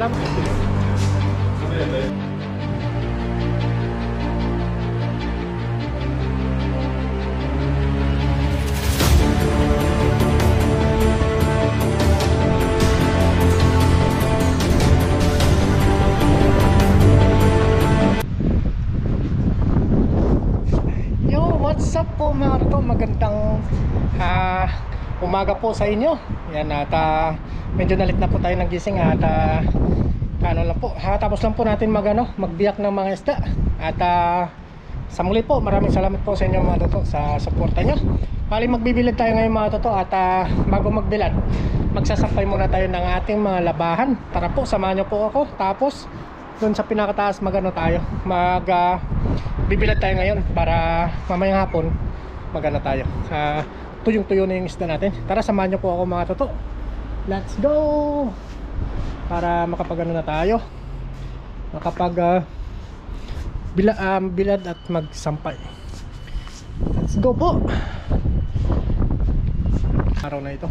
Salamat. What's up po mga to, magandang umaga po sa inyo. Yan at medyo nalit na po tayo ng gising at ano lang po, tapos lang po natin magbiyak ng mga isda. At sa muli po, maraming salamat po sa inyo mga toto sa suporta nyo. Bali magbibilad tayo ngayon mga toto at bago magbilad, magsasampay muna tayo ng ating mga labahan. Tara po, samahan nyo po ako. Tapos doon sa pinakataas tayo bibilad tayo ngayon para mamayang hapon tayo. Tuyong-tuyo na yung isda natin. Tara, samahan nyo po ako mga toto. Let's go! Para na tayo. Bilad at magsampay. Let's go po! Araw na ito.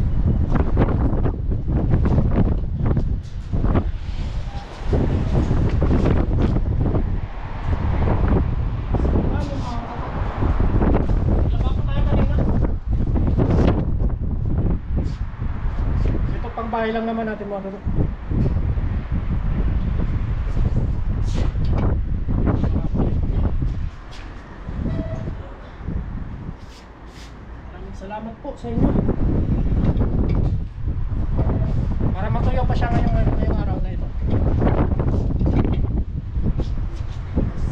Bahay lang naman natin mga toto. Maraming salamat po sa inyo. Para matuyo pa siya ngayong araw na ito.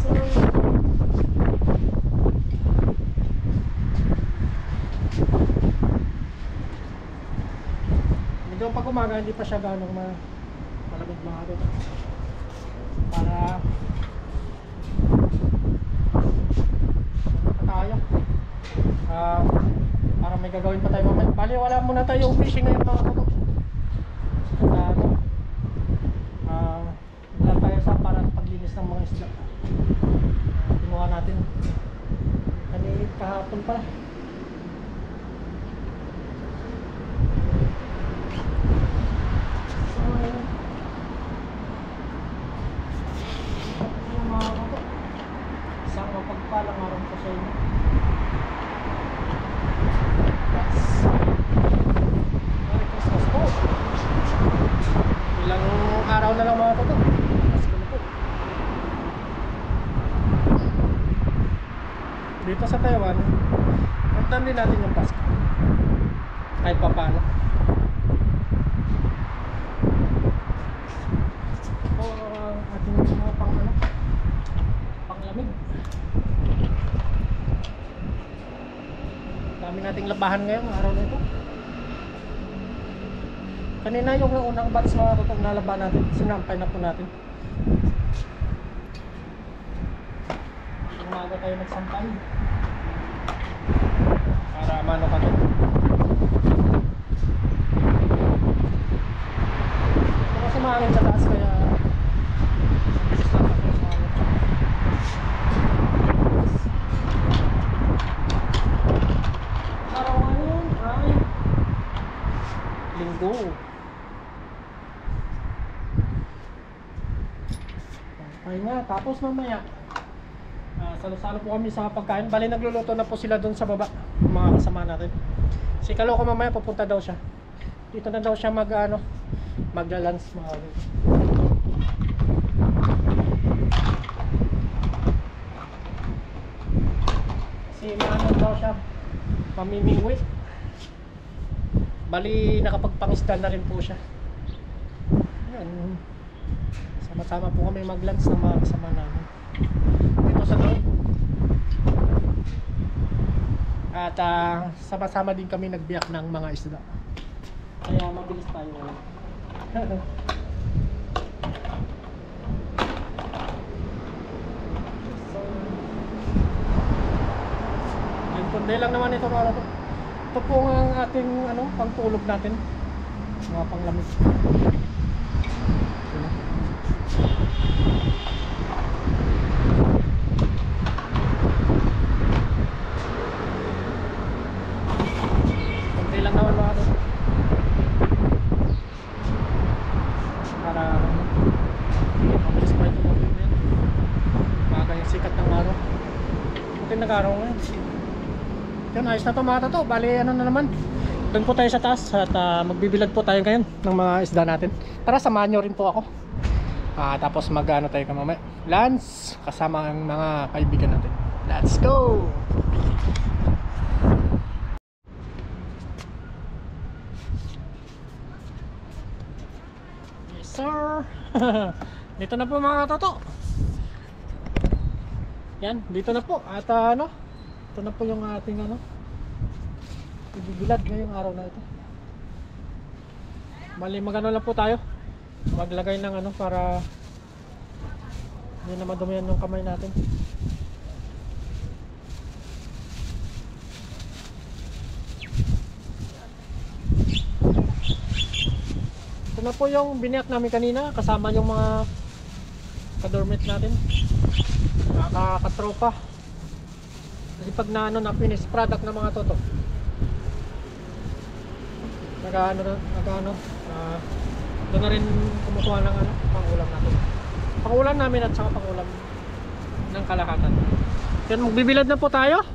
So, medyo pag umaga hindi pa siya ganong malamig mga toto. Para tayo para may gagawin pa tayo mamaya. Bali wala muna tayo fishing ngayon mga toto. Wala tayo sa para paglinis ng mga isda. Tinuha natin kahapon pala. Pagpalang araw ko sa inyo. Merry Christmas po. Ilang araw na lang mga toto. Pasko na po. Dito sa Taiwan, ramdam din natin yung Pasko. Kahit pa paano. Ating mga panglamig. Dami nating labahan ngayong araw na ito. Kanina yung unang batch mga tutong nalaban natin, sinampay na po natin. Umaga tayo nagsampay para mano kami. Ito kasi mahangin sa taas kaya bilis lang ako sa Linggo. Ay nga, tapos mamaya salo-salo po kami sa pagkain. Bali nagluluto na po sila doon sa baba, mga kasama natin. Si Kaloko mamaya pupunta daw siya. Dito na daw siya magla-lunch mga kapatid. Si Manon daw siya mamimingwit. Bali nakapagpangisda na rin po siya. Yan. Sama-sama po kami mag-lunch ng mga kasama namin dito sa loob. At sama-sama din kami nagbiyak ng mga isda. Kaya mabilis tayo. So, yung punde lang naman ito mga to. Ito po ang ating pangtulog natin, mga panglamig. Kunti lang naman mga to. Para nag-araw ngayon. Yun, ayos na to mga toto. Bali ano na naman, doon po tayo sa taas at magbibilad po tayo ngayon ng mga isda natin. Tara, samahan nyo rin po ako. Tapos mag-ano tayo kamamaya, lunch kasama ang mga kaibigan natin. Let's go! Yes sir! Dito na po mga toto. Yan, dito na po. At ano, ito na po yung ating ano, ibibilad ngayong araw na ito. Bali magano lang po tayo, maglagay ng ano para hindi na madumihan ng kamay natin. Ito na po yung biniyak namin kanina, kasama yung mga kadormit natin, katropa. Kasi pag na ano na finished product ng mga toto, doon na rin kumukuha ng ano, pangulam natin. Pangulam namin at saka pangulam ng kalakatan. Yan, magbibilad na po tayo.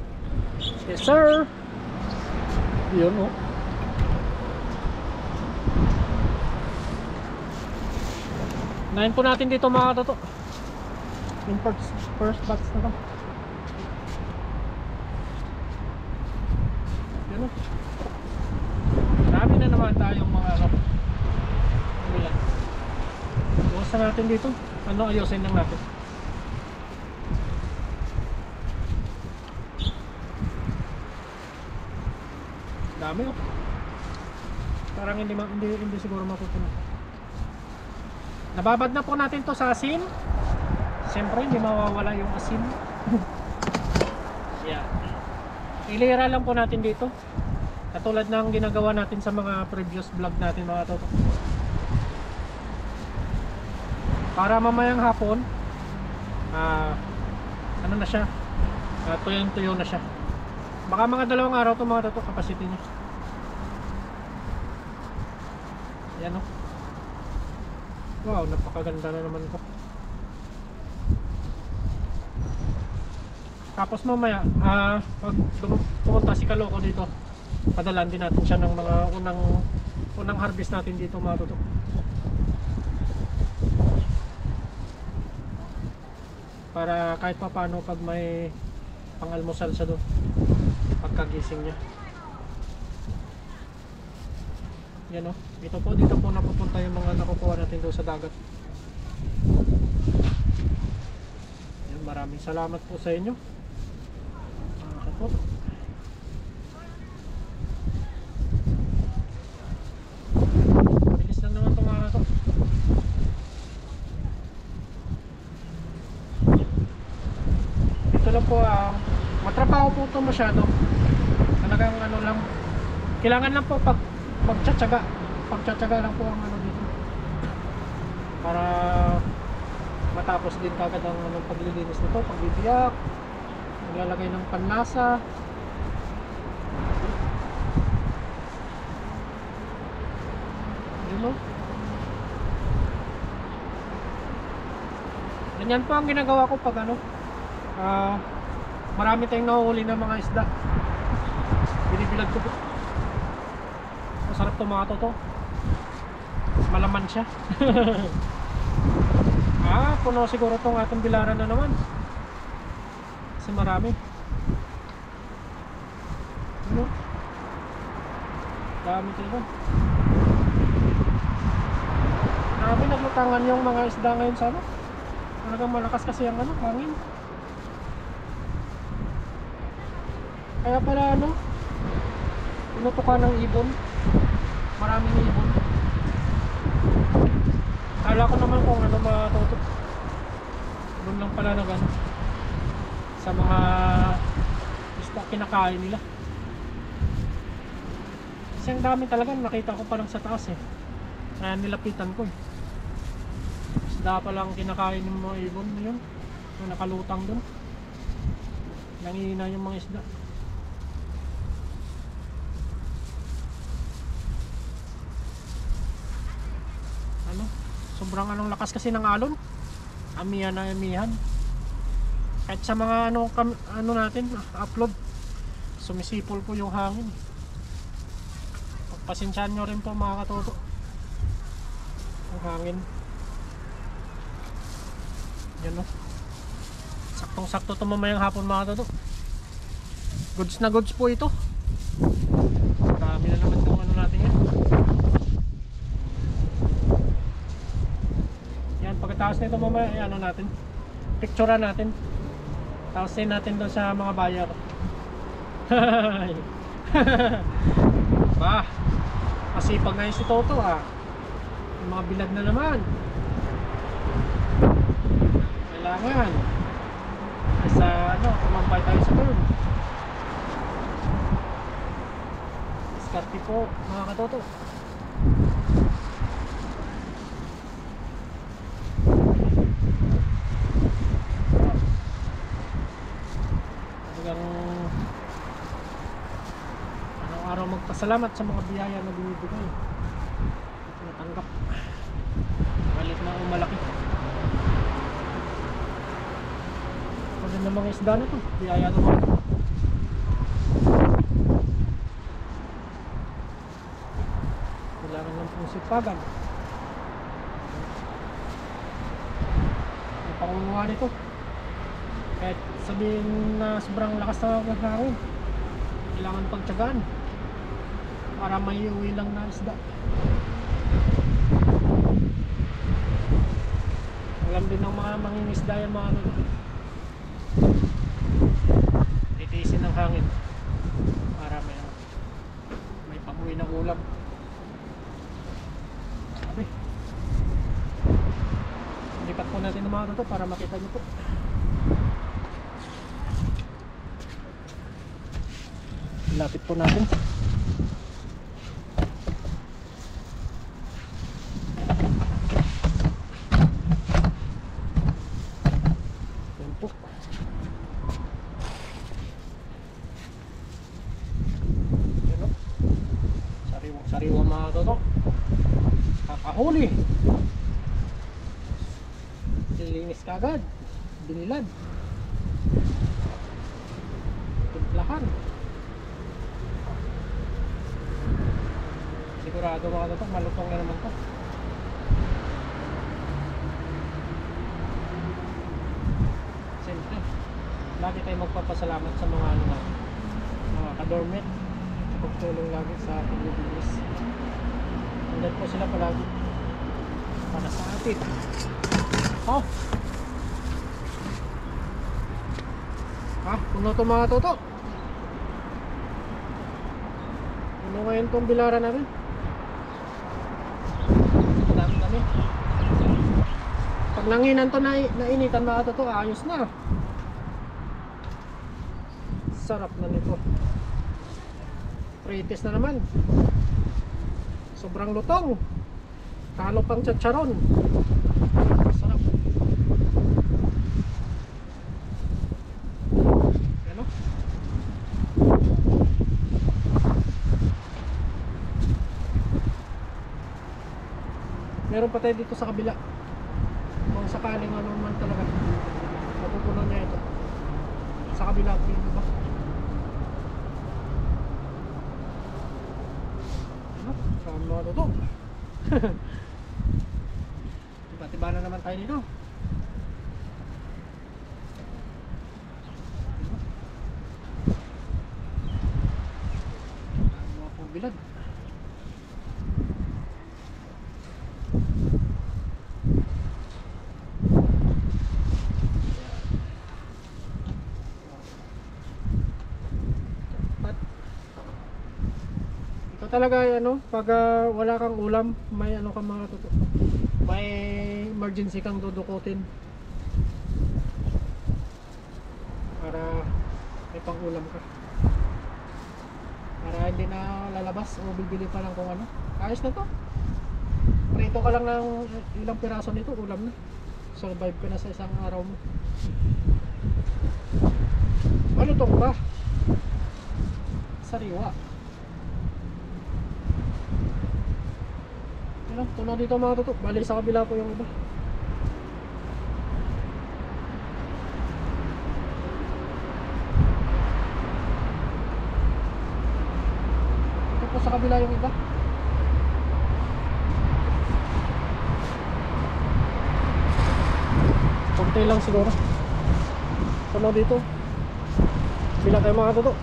Yes sir. Yun oh. Nahin po natin dito mga toto. Yung first batch na to. Yun oh. Marami na naman tayong mga ano. Bukasan natin dito. Ano, ayusin lang natin. Dami oh. Parang hindi siguro mapupunta. Nababad na po natin to sa asin. Siyempre hindi mawawala yung asin. Yeah. Ilira lang po natin dito. Katulad ng ginagawa natin sa mga previous vlog natin mga toto. Para mamayang hapon ano na siya, tuyong-tuyo na siya. Baka mga 2 araw to mga toto capacity niya. Yan o. Wow, napakaganda na naman ko. Tapos mamaya pag pumunta si Kaloko dito, padalan din natin siya ng mga unang harvest natin dito mga toto. Para kahit pa paano pag may pang-almusal siya doon pagkagising niya. Yan o, dito po napupunta yung mga nakukuha natin doon sa dagat. Yan, maraming salamat po sa inyo. Bilis lang naman itong mga ito. Ito lang po, matrabaho po ito masyado. Talagang ano lang, kailangan lang po pagtsatsaga lang po ang ano dito para matapos din kagad ang paglilinis nito, pagbibiyak, maglalagay ng panlasa. Yun o. Ganyan po ang ginagawa ko pag ano, marami tayong nahuhuli ng mga isda, binibilad ko po. Masarap to mga toto. Malaman siya. Puno siguro tong ating bilaran na naman. Kasi marami. Ano? Dami talaga. Grabe, naglutangan yung mga isda ngayon sa ano. Talagang malakas kasi ang ano, hangin. Kaya pala ano, tinutukan ng ibon. Maraming ibon. Kala ko naman kung ano matuto. Doon lang pala na gano'n. Sa mga isda kinakain nila. Kasi ang dami talaga, nakita ko pa lang sa taas eh. Kaya nilapitan ko eh. Isda pa lang kinakain ng mga ibon yun. Yung nakalutang doon. Nangihina yung mga isda. Sobrang anong lakas kasi ng alon. Amihan na amihan. Kahit sa mga ano natin, upload, sumisipol po yung hangin. Pagpasensyaan nyo rin po mga katoto, yung hangin. Yan o. Saktong sakto ito mamayang hapon mga katoto. Goods na goods po ito. Dami na naman itong ano natin yan. Yan, pagkatapos nito mamaya, ano natin, picturean natin. Tapos send natin doon sa mga buyer. Ba, masipag na yung si Toto yung mga bilad na naman. Kailangan sa ano, kumampay tayo sa turn. Diskarte po mga katoto. Talagang araw-araw magpasalamat sa mga biyaya na binibigay at natanggap, malit na o malaki. Maganda mga isda na to, biyaya naman. Kailangan lang pong sipagan. Ang pangunguha nito, kahit sabihin na sobrang lakas na hangin, kailangan pagtyagaan para may uwi lang na isda. Alam din ng mga mangingisda yan mga ano, titiisin ng hangin para may pang-uwi ng ulam. Sabi, lipat po natin ng mga ito para makita nyo po. Lapit po natin. Yan po. Yan o. Sariwang-sariwa mga toto. Kakahuli. Dilinis kagad. Binilad. Timplahan. Sigurado mga ito, malutong na naman ito. Siyempre, lagi tayong magpapasalamat sa mga ano, mga kadormet, pagtulong lagi sa paglibilis. Andun po sila palagi para sa atin. Oh! Puno ito mga toto. Puno ngayon itong bilaran namin. Dami. Pag nanginan to nainitan mga toto, ayos na. Sarap na nito. Pritis na naman. Sobrang lutong. Talo pang chacharon. Sarap. Ano? Meron pa tayo dito sa kabila. Kung sakaling ano man talaga, mapupunan niya ito. Sa kabila, diba? Ano? Saan mo ito? Tiba-tiba na naman tayo dito. Mga pong bilad. Talaga ano, pag wala kang ulam, may ano ka mga toto, may emergency kang dudukutin para may pang ulam ka, para hindi na lalabas o bibili pa lang kung ano. Ayos na to, prito ka lang ng ilang piraso nito, ulam na, survive ka na sa isang araw mo. Ano to ba? Sariwa. Tunaw dito mga tutok, bali sa kabila po yung iba. sa kabila yung iba. Konti lang siguro. Puno dito. Bila tayo mga toto.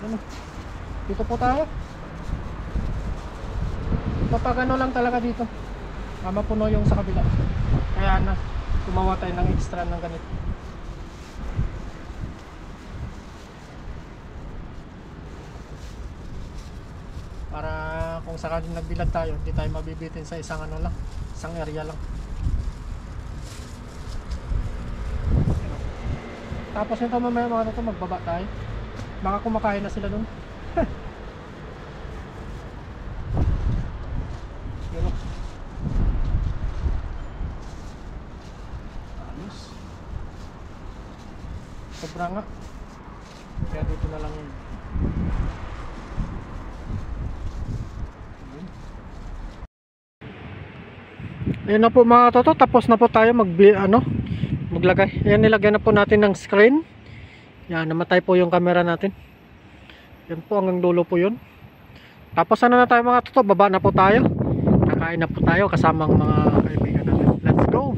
Ano? Dito po tayo. Kapag ano lang talaga dito. Mapuno yung sa kabila. Kaya na gumawa tayo ng extra ng ganito. Para kung sakaling nagbilad tayo, hindi tayo mabibitin sa isang ano lang, isang area lang. Tapos nito mamaya mga ito, magbaba tayo. Baka kumakain na sila dun. Yun. Ayos. Sobra nga. Kaya dito na lang yun. Ayun na po mga toto, tapos na po tayo maglagay. Ayan, nilagyan na po natin ng screen. Yan, namatay po yung camera natin. Yan po, hanggang dulo po yun. Tapos ano na tayo mga toto, baba na po tayo. Kakain na po tayo kasamang mga kaibigan natin. Let's go!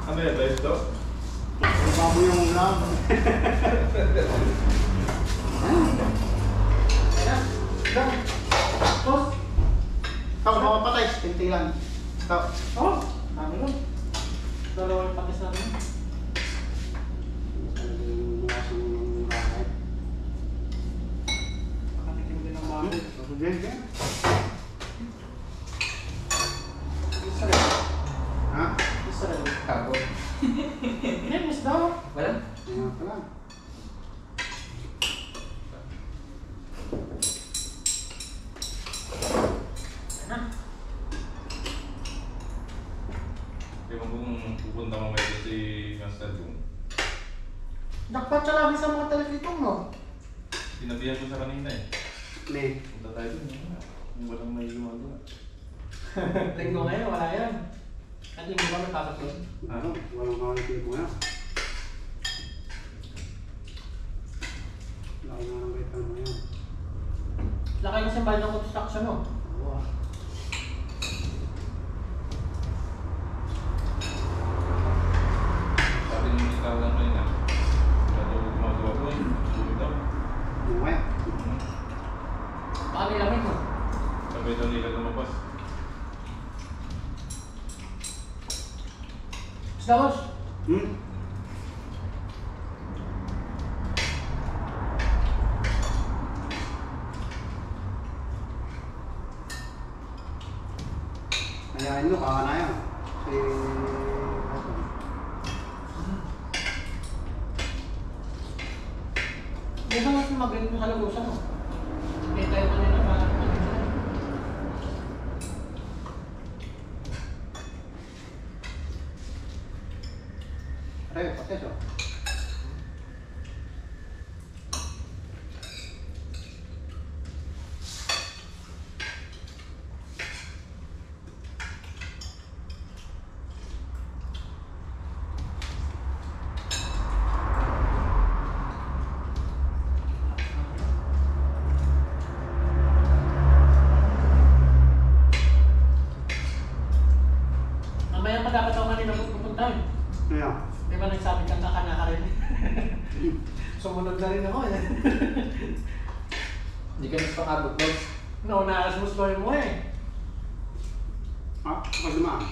Ano yan, live to? Bago yung ulam. Tapos, Tao, mga patay. Tinti lang. Tao. oh, dami nun. Dalawa yung patis natin. Nakatikim din ng baboy. Israel. Ha? Israel. Tapo. Yan, miss daw. Wala? Ayan pa lang. Di ba kung pupunta mo kayo si Master Boom? Jackpot siya lagi sa mga telefitong, no? Sinabihan ko sa kanina eh. May. Punta tayo dun. Kung walang may gumagawa. Linggo ngayon, wala yan. At linggo ba may pasok doon? Ano? Walang makakita mo yan. Laki nga ng kita mo yan. Laki kasi bayad ng construction, no? Oo ah. Sabi nung ikaw lang kanina. Wala daw gumagawa ko eh. Tulog daw. Mamaya. Baka nilamig, no? Sabi daw nila lumabas. Isda, boss. Ayain mo, kakanayan. Si... Hindi ba mas mag-rent mo sa lagusan, no? Hindi tayo kanina para Aray, pates oh. mamaya pa dapat ako kanina pupunta eh. Ayan. Di ba nagsabi kang kakanaka rin? Sumunod na rin ako eh. Hindi ka nagpakabot daw. Naunaras mo slow mo eh. Ha? Kapag dumaan.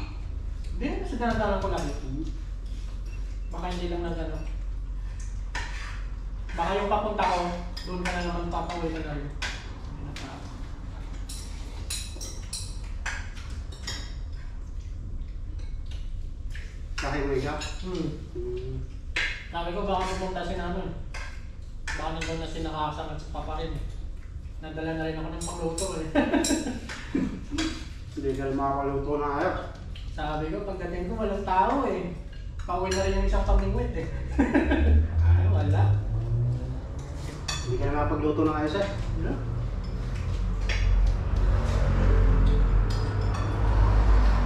Hindi na kasi dinadalan ko lagi. Baka hindi lang nagano. Baka yung papunta ko, doon ka na naman papaway ka na rin. Hindi na pa. Kahit mo isa. Sabi ko baka pupunta si namin. Baka nandun na sinakasan at sa papa rin eh. Nadala na rin ako ng pangluto eh. Hindi ka makaluto na ayos. Sabi ko pagdating ko walang tao eh. Pauwi na rin yung isang pamingwit eh. Ay, wala. Hindi ka na nakapagluto ng ayos eh. Ano?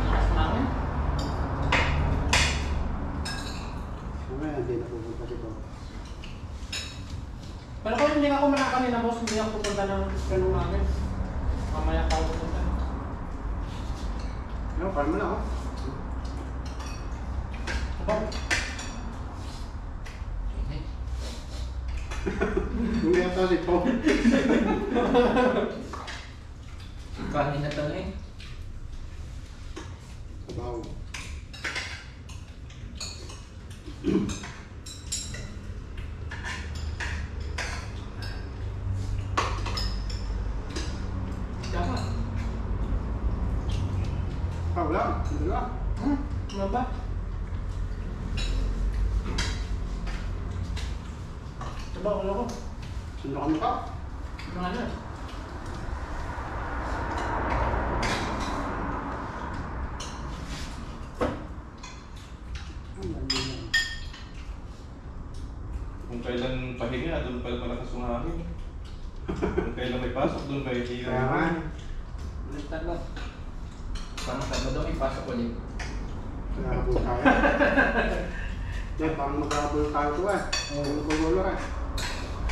Lakas namin. Mamaya, hindi na pupunta si Bob. Pero kung hindi ako manakanina boss, hindi ako pupunta ng ganung namin. Mamaya pa ako pupunta. Ano, parang mo na oh. Aba. Hindi ata si Bob. Kanin na to eh. Sabaw. Tama. Ah, wala. Hindi lang. Ano ba? Diba, ulo ko? Sundo kami pa. Ano ano? Kung kailan pahinga, doon pa malakas yung hangin. Kung kailan may pasok, doon may Kaya hira. nga. Baliktad lang. Parang Sabado ipasok ulit. Naghabol tayo. Hindi, parang maghabol tayo ito eh. Gulo-gulo eh.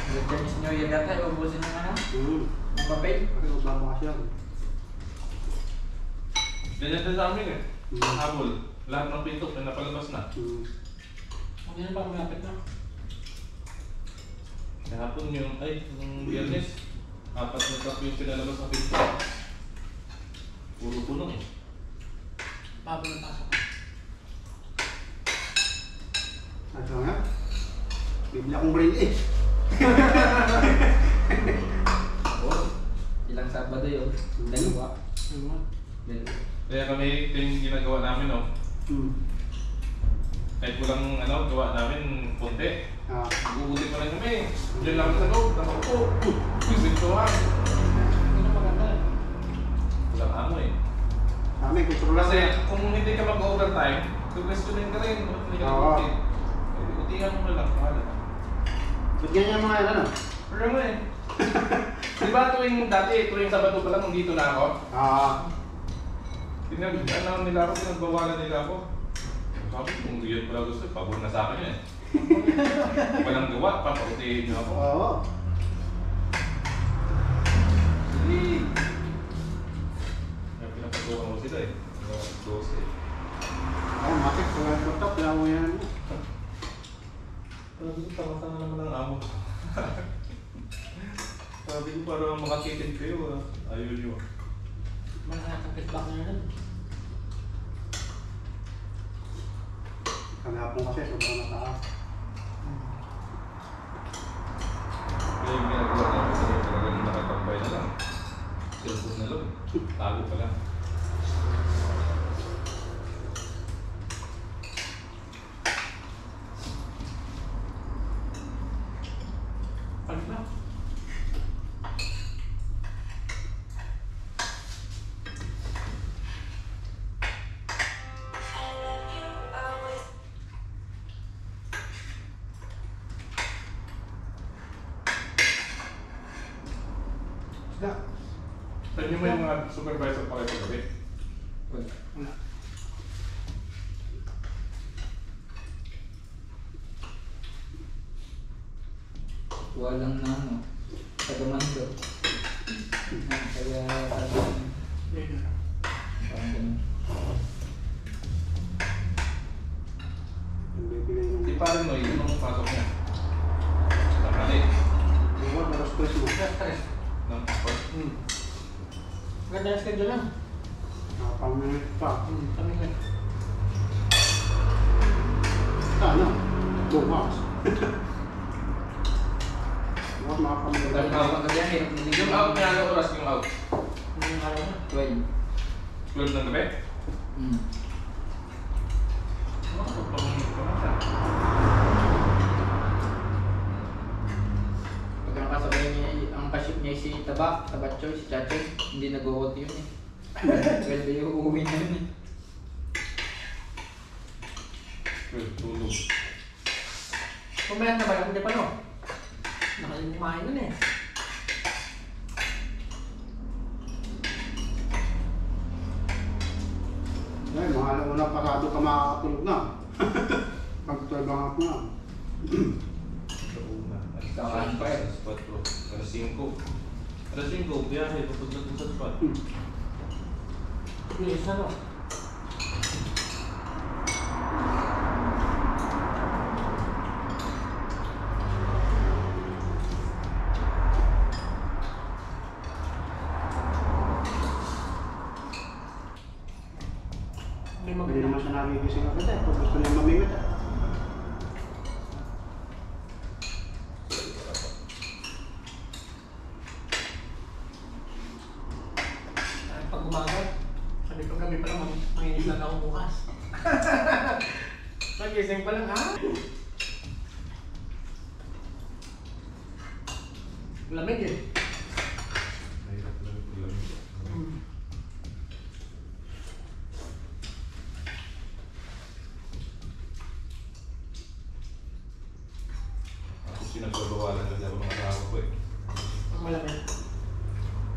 Chinese New Year yata, iubusin ng ano? Ng papel. Kasi magbabakas yan. Ganyan din sa amin eh. Habol. Lahat ng pinto ay napalabas na. Hindi na pa kumapit na. Kahapon yung, yung Biyernes, 4 na truck yung pinalabas na pinto. Puro puno eh. Bago na pasok. Ano nga? Bibili akong brain eh. Oh, ilang Sabado yun? Dalawa. Ano? Dalawa. Kaya kami, ito yung ginagawa namin, no? Kahit walang gawa namin konti. Uulit pa rin kami. Diyan lang sa loob, nakaupo. Bintuhan. Hindi na maganda. Walang ano eh. Sa amin, kontrol lang. Kasi kung hindi ka mag-overtime, questionin ka rin. Bakit hindi ka Oo. mag-uti? Utihan mo na lang. Pahala. Ba't ganyan yung mga ano? Pero mo eh. Di ba tuwing Sabado pa lang, nandito na ako? Nila ako, pinagbawalan nila ako. Sabi ko, kung yun pala gusto, pabor na sa akin yun eh. Walang gawa, papautihin niyo ako. Oo. Sige! Kaya pinapagawa ko sila eh. 12 eh. Ako, makik. Wala yung laptop. Wala mo yan. Sabi ko, tama-tama naman ang amo. Sabi ko, parang makakitid kayo ah. Ayaw niyo. Makakapit back na yun. Kanapon kasi, sobrang mataas. Kaya yung ginagawa namin sa iyo, talagang nakatambay na lang. Cellphone na lang. Tago pa lang. Palit na. Isda. Saan niyo mo yung mga supervisor pa kayo pagabi? Wala. Walang na ano. Tagamando. Kaya parang ganun. Yung bibigay ng... Si Paring Noy, yun ang pasok niya. Tanghali. Iwan, malas stress mo. Stress. Ng Ganda yung schedule lang. Nakapang-minute pa. Kami nga. Ano? Bukas. Bukas Ang makapang-minute. hawak ka dyan, hirap niligyan. Yung out niya, ano oras yung out? Hindi yung araw na. 12. 12 ng gabi? Pag nakasabay niya, ang kasip niya si Tabatchoy, si Chachoy, hindi nag-o-OT yun eh. 12 yung uuwi na yun eh. Tulog. Kumain na ba? Hindi pa no? Nakalim kumain nun eh. Eh, mga alauna pasado ka makakatulog na. Pag 12 ang hapon na. Sa una. Kakain pa eh. Alas 4. Alas 5. Alas 5, biyahe. Papunta dun sa spot. Please na no? Hindi naman siya nagigising agad eh. Pag gusto niya mamimit eh. Pag umaga, sabi ko gabi pa lang, manginig lang ako bukas. Nagising pa lang ha? Lamig eh. Mahirap lang yung lamig. Ako sinagbabawalan na ako ng asawa ko eh. Ang malamig.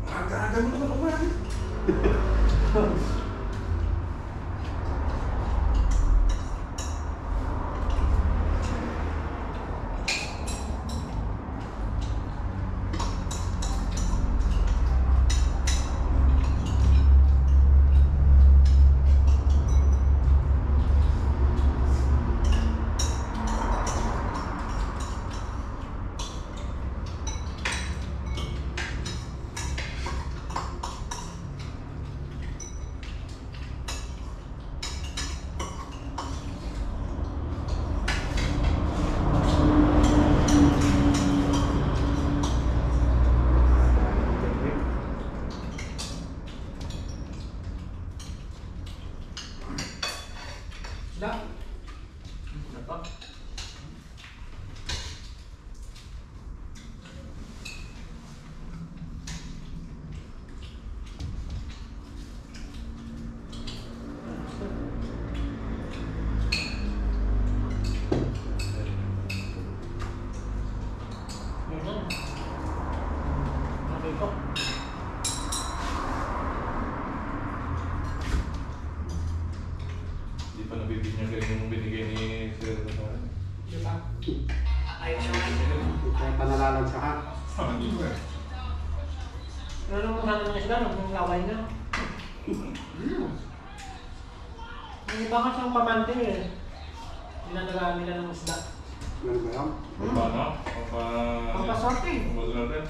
Aga-aga mo naman kumain. Da. Dapat. Ganyan. Okay po. Hindi pa nabibinyagan yung binigay ni Sir Rosales. Di ba? Ayos siya. Kaya panalalansahan. Hindi ba? Ano naman sana ng isda, nung laway na. Yung iba kasi ang pamante eh. Dinadagaan nila ng isda. Ganun ba yan? Paano? Pampaswerte. Pampaswerte.